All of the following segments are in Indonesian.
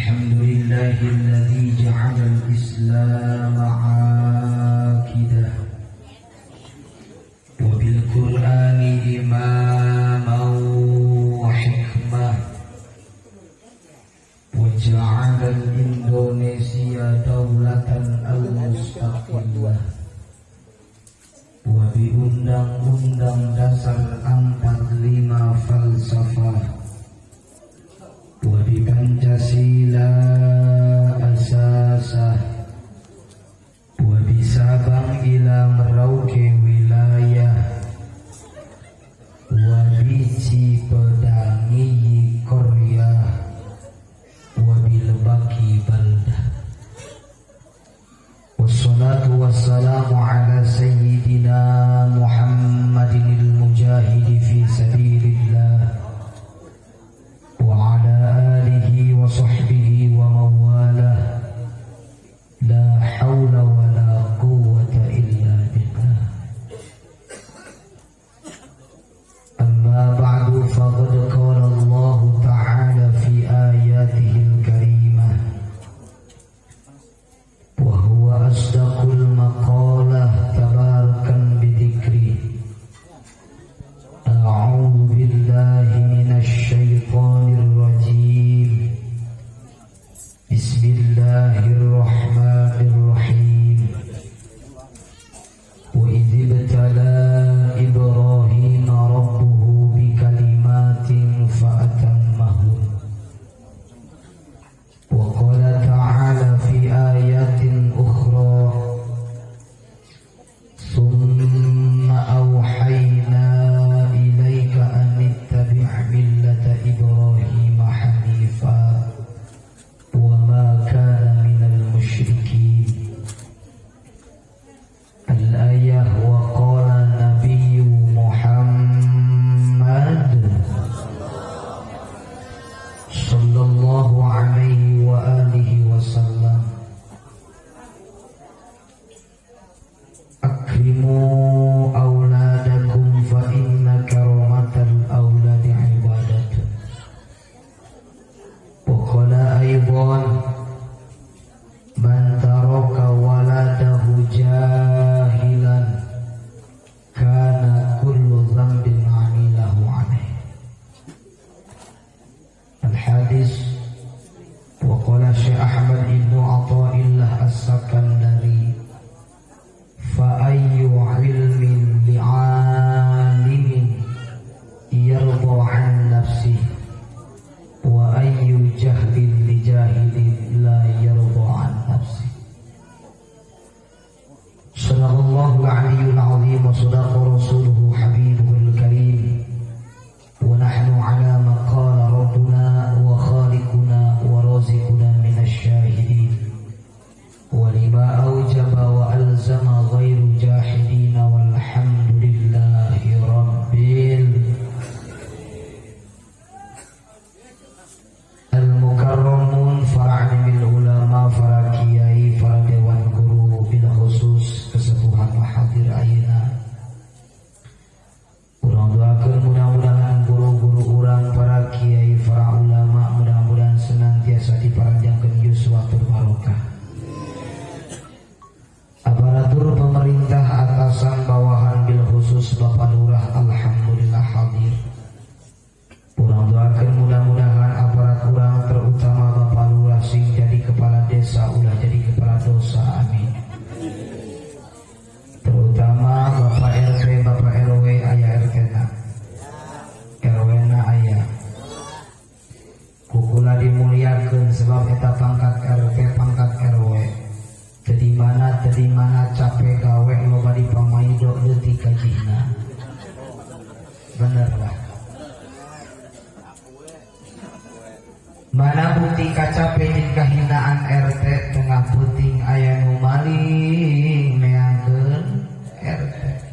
Alhamdulillahilladzi ja'alal Islam 'aqidah wa bil Qur'ani imaman wa hikmah wa ja'alal Indonesia daulatan al-mustaqillah wa bi undang-undang dasar 45 falsafah wa bi Pancasila asasah wa bi Sabang ila Merauke wilayah wa bi Cipedangi Korea wa bi Lebaki baldah. Wassalatu wassalamu ala sayyidina Muhammadinil mujahidi fi sabilillah wa ala alihi wa sahbihi wa mawalah. La hawla wa la quwwata illa billah. Amma ba'du, faqad qala Allah ta'ala fi ayatihi al-karimah wa huwa asdaqul maqalah tabarakan bidhikri. A'udzu billahi minasy syaithanir rajim. Bismillahirrahmanirrahim. Wa idh ibtala Ibrahim rabbuhu bikalimatin fa'atammahun. Wa qala ta'ala fi ayatin ukhra thumma awhayna ilaika an ittabi' millata Ibrahim hanifa wa ma kana minal musyrikin. Al-ayah wa qala Nabiyyu Muhammad sallallahu alaihi wa alihi wasallam, akrimu auladakum fa inna karamatal auladi ibadatun. Wa qala aydan man taraka waladahu jahilan kana kullu dhanbin 'amilahu 'alayh. Al-hadis. Wa qala Syekh Ahmad ibnu Athaillah as-Sakandari, fa ayyu ilmin li'alimin yarda 'an nafsihi wa ayyu jahlin li jahilin la yarda 'an nafsihi. Sadaqallahul 'aliyyul 'azim wa sadaqa rasuluhu habibuhul karim. Wa nahnu 'ala ma qala rabbuna wa khaliquna wa raziquna minasy syahidin wa lima aujaba wa alzama ghairu jahidina walhamdulillahi rabbil al-mukarramun fara'imil ulama, para kiai, para dewan guru, bil khusus kesepuhan hadir ayeuna. Urang doakeun mudah-mudahan guru-guru urang, para kiai, para ulama, mudah-mudahan senantiasa diparanjangkeun yuswatul barokah. Aparatur pemerintah atasan bawahan bil khusus Bapak Lurah alhamdulillah hadir. Urang doakeun mudah-mudahan aparat urang terutama Bapak Lurah sing jadi kepala desa ulah jadi kepala dosa, amin. Terutama Bapak RT, Bapak RW, aya RT na, RW na aya. Kukula dimuliakeun sebab eta pangkat RT, pangkat RW. Tadi mana capek gawe loba dipamaido leutik kajihna. Bener lah. Mana bukti kacape jeung kahinaan RT tengah puting aya nu maling neangkeun RT.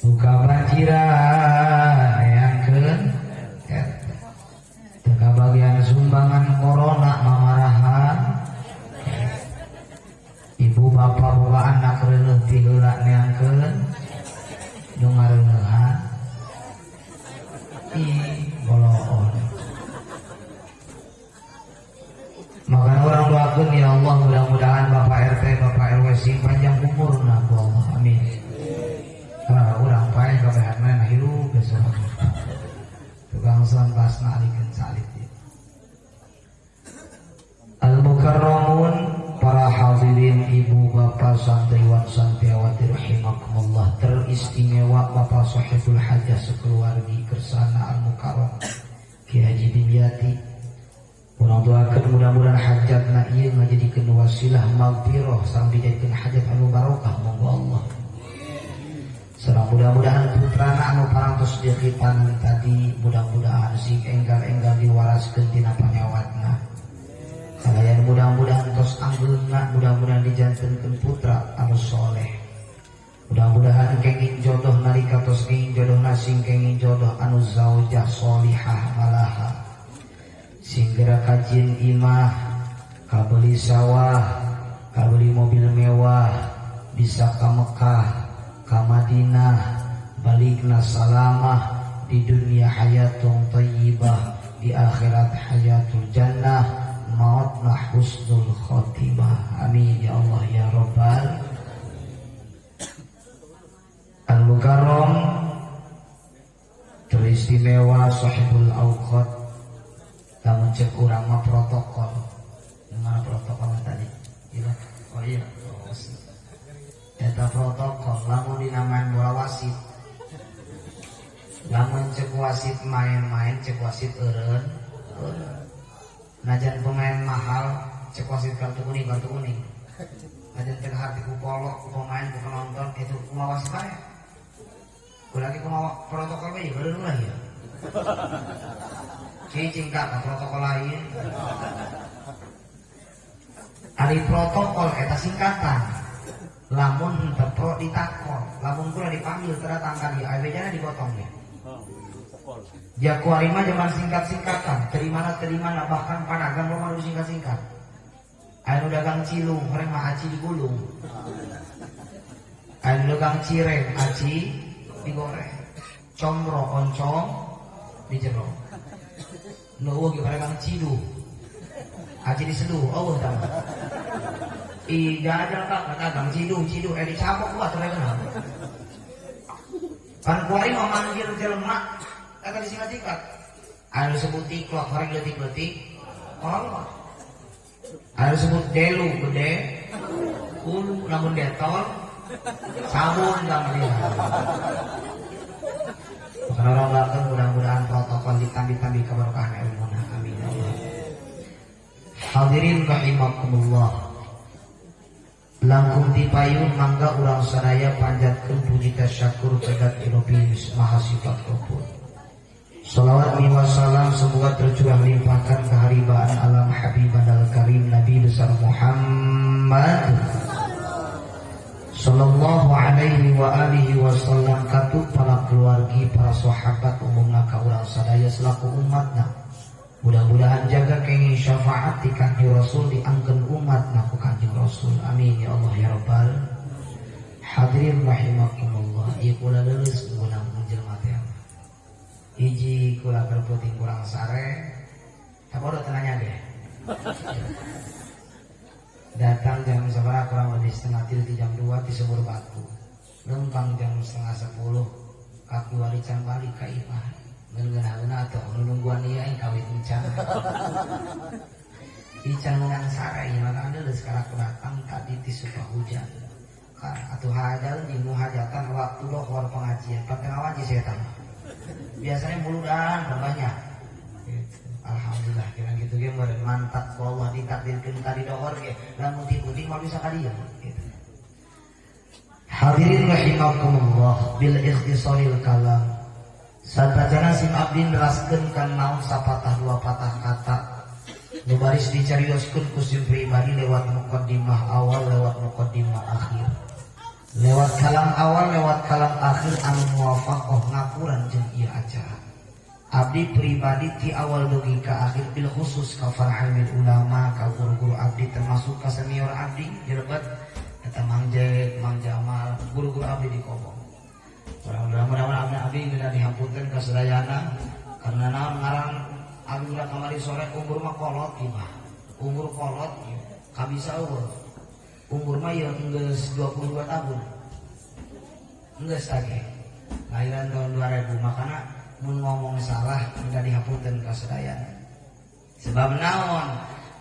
Buka banjiran neangkeun RT. Teu kabagian sumbangan corona mamarahan. Ibu bapak boga anak reuleuh ti heula neangkeun nu ngareuleuhan. Ih, boloon. doakeun ya Allah mudah-mudahan Bapak RT Bapak RW sing panjang umurna ku Allah amin. Karena urang pae kabehana na hirup besok. Tukang selantasna alikeun salit. Al-Mukarramun, para hadirin ibu bapak santriwan santriwati rahimakumullah, teristimewa Bapak Sahibul Hajah sekeluargi kersana Al-Mukarram Ki Haji Dimyati. Urang doakeun mudah-mudahan hajatna ieu ngajadikeun wasilah maghfirah sareng dijadikeun hajat anu barokah monggo Allah. Sareng mudah-mudahan putrana anu parantos dikipan tadi mudah-mudahan sing enggal-enggal diwaraskeun tina panyawatna. Kalian mudah-mudahan tos anggeuna, mudah-mudahan dijantenkeun putra anu soleh. Mudah-mudahan kenging jodoh nalika tos kenging jodoh sing kenging jodoh anu zaujah solihah malaha. Sing geura kajin imah, kabeli sawah, kabeli mobil mewah, bisa ka Mekah, ka Madinah, balikna salamah, di dunia hayatun thayyibah, di akhirat hayatul jannah. Mautna husnul khotimah amin ya Allah ya Rabbal Al-Mukarram teristimewa sahibul awqat. Lamun cek urang mah protokol. Mana protokolnya tadi? Iya. Oh iya. Eta protokol lamun dinamain bola wasit. Lamun cek wasit main-main cek wasit eureun. Najan pemain mahal cek wasit kartu kuning najan cek hati ku polo ku pemain ku penonton itu kumaha wasit bae kulagi kumaha protokol bae beureun ulah ya cicing ka protokol lain ari protokol eta singkatan lamun teu pro ditakon lamun kula dipanggil teu datang ka dieu abejana dipotong ya. Jakuari mah zaman singkat-singkatan, terimana bahkan panagang rumah lu singkat-singkat. Anu dagang cilung, mereka mah aci digulung. Anu dagang cireng, aci digoreng. Comro oncong dijero. Nu ge dagang cidu. Aci diseduh, eueuh tah. Jajal kak dagang cidu dicabok buat terkenal. Kan kuari mah manggil jelema kata disingkat-singkat ada sebut tiklok orang letik-letik kolot ada sebut delu gede ulu namun detol sabun dalam dia bukan orang belakang mudah-mudahan protokol ditambi-tambi keberkahan ilmuna amin ya Allah. Hadirin rahimakumullah, langkung dipayun mangga urang sadaya panjatkeun puji tasyakur kedat Ilahi Maha Sifat Qabul. Salawat wa salam semoga tercurah limpahkan keharibaan alam Habiban al-Karim Nabi besar Muhammad sallallahu alaihi wa alihi wasallam katut para keluargi para sahabat umumna ka urang sadaya selaku umatna. Mudah-mudahan jaga kenging syafaat ti Kanjeng Rasul diangkeun umatna ku Kanjeng Rasul. Amin ya Allah ya Rabbal. Hadirin rahimakumullah. Ieu kula leuleus ngunang menjelma teh. Hiji kula berputing kurang sare. Sabodo tenanya ge. Datang jam sabaraha kurang lebih setengah 3 di jam 2 di Sumur Batu. Lempang jam setengah 10 kaki wali can balik ka imah. Ngeunah atau nungguan ieu aing kawit encan. Ican menang sare ieu mah ada sekarang datang tadi ti supaya hujan. Kan atuh hajal di muhajatan waktu dohor pengajian. Pakai ngaji saya tanya. Biasanya muludan berbanyak. Alhamdulillah kira gitu ge meureun mantap ku Allah ditakdirkeun tadi dohor ge lamun ti mah bisa ka dieu gitu. Hadirin rahimakumullah bil ikhtisaril kalam. Sadajana sim abdi neraskeun kan naon sapatah dua patah kata nu baris dicarioskeun ku sim pribadi lewat muqaddimah awal lewat muqaddimah akhir. Lewat kalam awal lewat kalam akhir anu muwafaqah ngapuran jeung ieu acara. Abdi pribadi ti awal dugi ka akhir bil khusus ka farhamil ulama ka guru-guru abdi termasuk ka senior abdi direbet eta Mang Jack, Mang Jamal, guru-guru abdi di Kobong. Mudah-mudahan abdi bila dihampunkeun ka sadayana karena naon ngaran abdi ulah kamari sore umur mah kolot ieu mah. Umur kolot ieu. kabisa umur mah ya geus 22 tahun. Geus tadi. Lahiran tahun 2000 makanya mun ngomong salah enggak dihapunten ka sadaya. Sebab naon?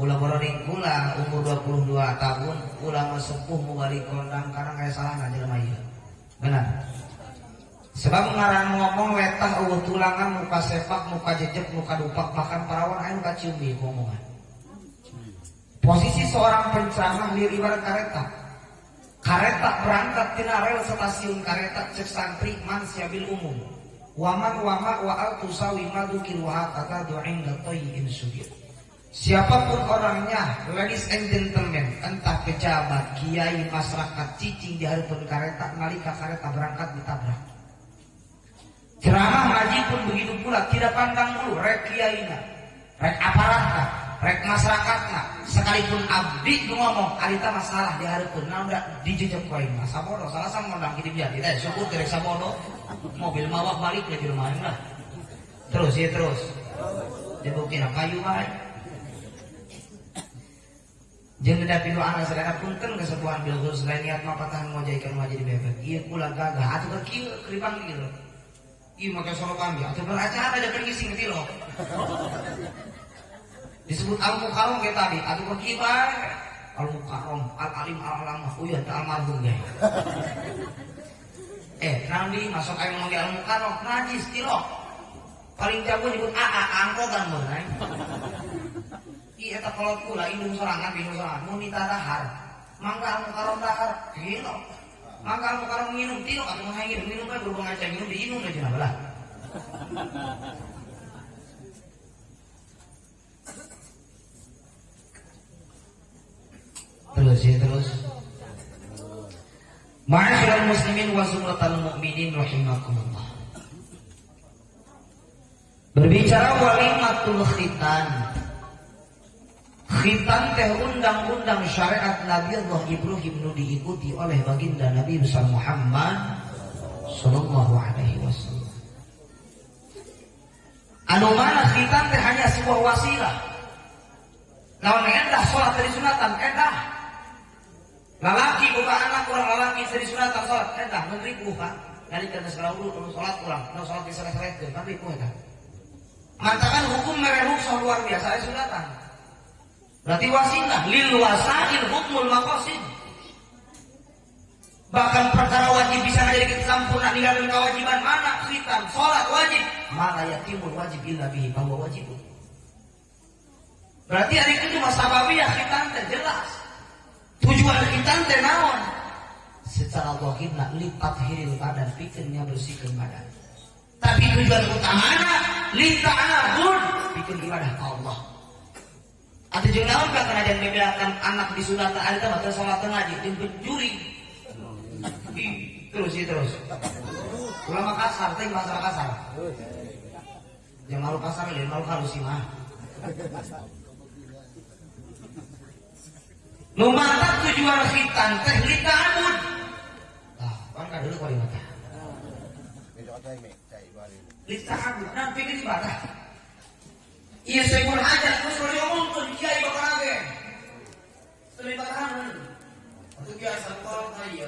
Ulah bororing kula umur 22 tahun, ulah sepuh mubalik kondang karena kayak salah na jelema ieu. Benar. Sebab ngarang ngomong letah eueuh tulangan muka sepak, muka jejek, muka dupak bahkan parawan aya nu kacium di ngomongan. Posisi seorang penceramah lieu ibarat kareta. Kareta berangkat tina rel stasiun kareta cek santri man siabil umum. Waman wama wa'al tusawi madukil wa kata du'in latayyin sujud. Siapapun orangnya, ladies and gentlemen, entah pejabat, kiai, masyarakat, cicing di hadapan kareta, nalika kareta berangkat ditabrak. Ceramah ngaji pun begitu pula, tidak pandang dulu, rek kiaina, rek aparatna, rek masyarakatna, sekalipun abdi ngomong, alita masalah di hadapan, nah udah dijejak koin, sabodo, salah sama ngondang hidup jadi, syukur kerek sabodo, mobil mawak balik lagi rumahnya lah. Terus ya terus, dibuktiin kayu baik. Jangan tidak pilu anak segala punten kesepuan bilhur selain niat mapatahan ngojaikan wajah di bebek. Iya pula gagah atau berkiu keribang gitu. Iya makan solo kami atau beracara ada pergi sing tilo. Disebut al-mukarrom kayak tadi atau berkibar al-mukarrom al-alim al-alamah uyah tak almarhum guys. Nanti masuk air ngomong al-mukarrom najis tilo. Paling jago nyebut angkotan bener. Iya tak kalau pula indung serangan munita dahar mangga al-mukarrom dahar gila mangga al-mukarrom minum tino atau menghangir minum kan berhubung aja minum diinum aja nabalah terus ya terus ma'asyiral muslimin wa zumratal mu'minin rahimakumullah. Berbicara walimatul khitan. Khitan teh undang-undang syariat Nabi Allah Ibrahim nu diikuti oleh baginda Nabi besar Muhammad sallallahu alaihi wasallam. Anu mana khitan teh hanya sebuah wasilah. Lawan endah salat dari sunatan endah. Lalaki buka anak kurang lalaki dari sunatan salat endah menteri buka. Nalika segala dulu salat kurang, nu salat diseret-seret tapi ku eta. Mantakan hukum merek luar biasa sunatan. Berarti wasilah lil wasail hukmul maqasid. Bahkan perkara wajib bisa menjadi kesempurnaan ninggalin kewajiban mana khitan salat wajib maka yatimul wajib illa bihi bahwa wajib. Berarti hari itu sababiyah khitan teh jelas. Tujuan khitan teh naon? Secara zahirna li tathhiril badan pikirnya bersihkan badan. Tapi tujuan utamanya li ta'abud bikin ibadah ke Allah. Atau jeung naon ka kana jan bebeakan anak di sunatan alita mah salat ngaji jeung pencuri. Terus. Ulama kasar teh bahasa kasar. Jeung malu kasar lain malu halus mah. Nu mantap tujuan khitan teh li ta'abud. Tah, kan ka deuleu kali mah. Li ta'abud nah pikir ibadah. Iya saya pun ajar terus kalau ngomong tuh kiai bakal lagi terlibat kanan itu biasa kalau kaya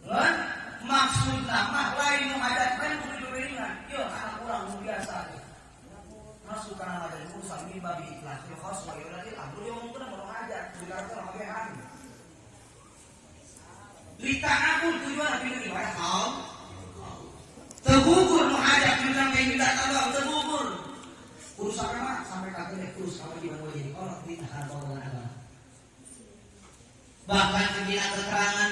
kan maksud nama lain mengajar kan kudu diberikan yo anak orang biasa masuk karena ada urusan ini babi ikhlas yo khos bagi berarti aku yang ngomong tuh mau ngajar bicara tuh sama behan lita aku tujuan apa ini padahal tergugur mengajar bilang kayak kita tahu tergugur urusan apa sampai katanya terus apa gimana mau jadi orang tidak atau apa bahkan kemudian keterangan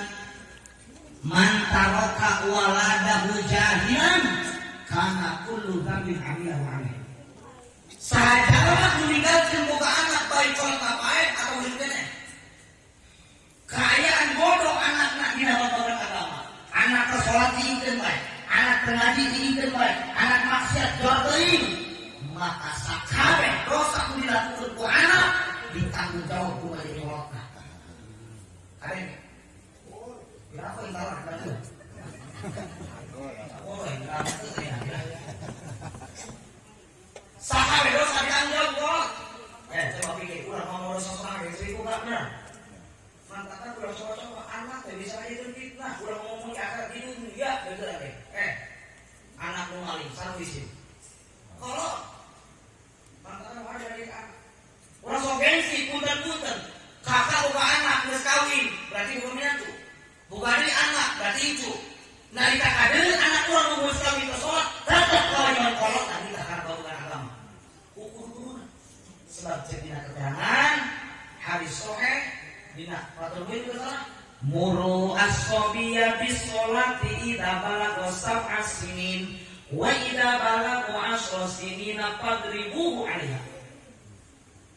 mantaroka waladahu jahilan karena kullu dzambin amilahu alaih sahaja meninggalkan muka anak baik sholat ngapain atau hidupnya kayaan bodoh anak nak di dalam orang agama anak ke sholat diingat baik anak ke ngaji diingat baik anak maksiat jordain maka sakare dosa ku dilakukan ku anak ditanggung jawab ku dari neraka. Karen. Berapa yang salah tadi? Oh, yang itu ya. Sakare dosa ditanggung jawab. punten-punten. Kakak buka anak geus kawin, berarti bukan menantu. Bukan deui anak, berarti icu. Nalika kadeung anak urang nu geus kawin teh salat, tetep kawayan kolot tadi karena bukan agama. Ukur sebab cek dina keterangan hadis sahih dina Fathul Muin salah. Muru as-sabiyya bis-sholati idza balagha sab'a sinin wa idza balagha 10 sinina fadribuhu 'alaiha.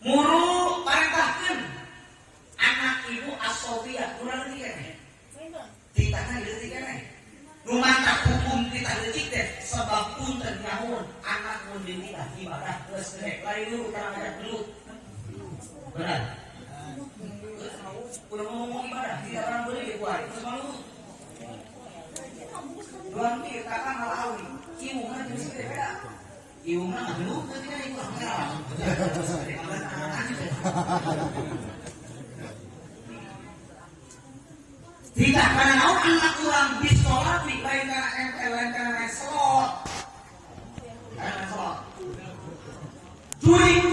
Muru parentahkeun anak ibu as-sabiyya urang leutik keneh. Ditanya leutik keneh. Nu mantap hukum kita leutik teh sebab punten nyahoon anak mun dinikah ibadah geus rek lain dulu kana ngajak dulu. Benar. Udah ngomong ibadah, tidak orang boleh dikuari. Terus malu. Doang nih, kakak malah awi. Iungna jenis beda. Iungna nggak dulu, ketika ibu orang tidak karena naon anak orang bisolat nih, lain karena ML, lain karena naik slot. Juring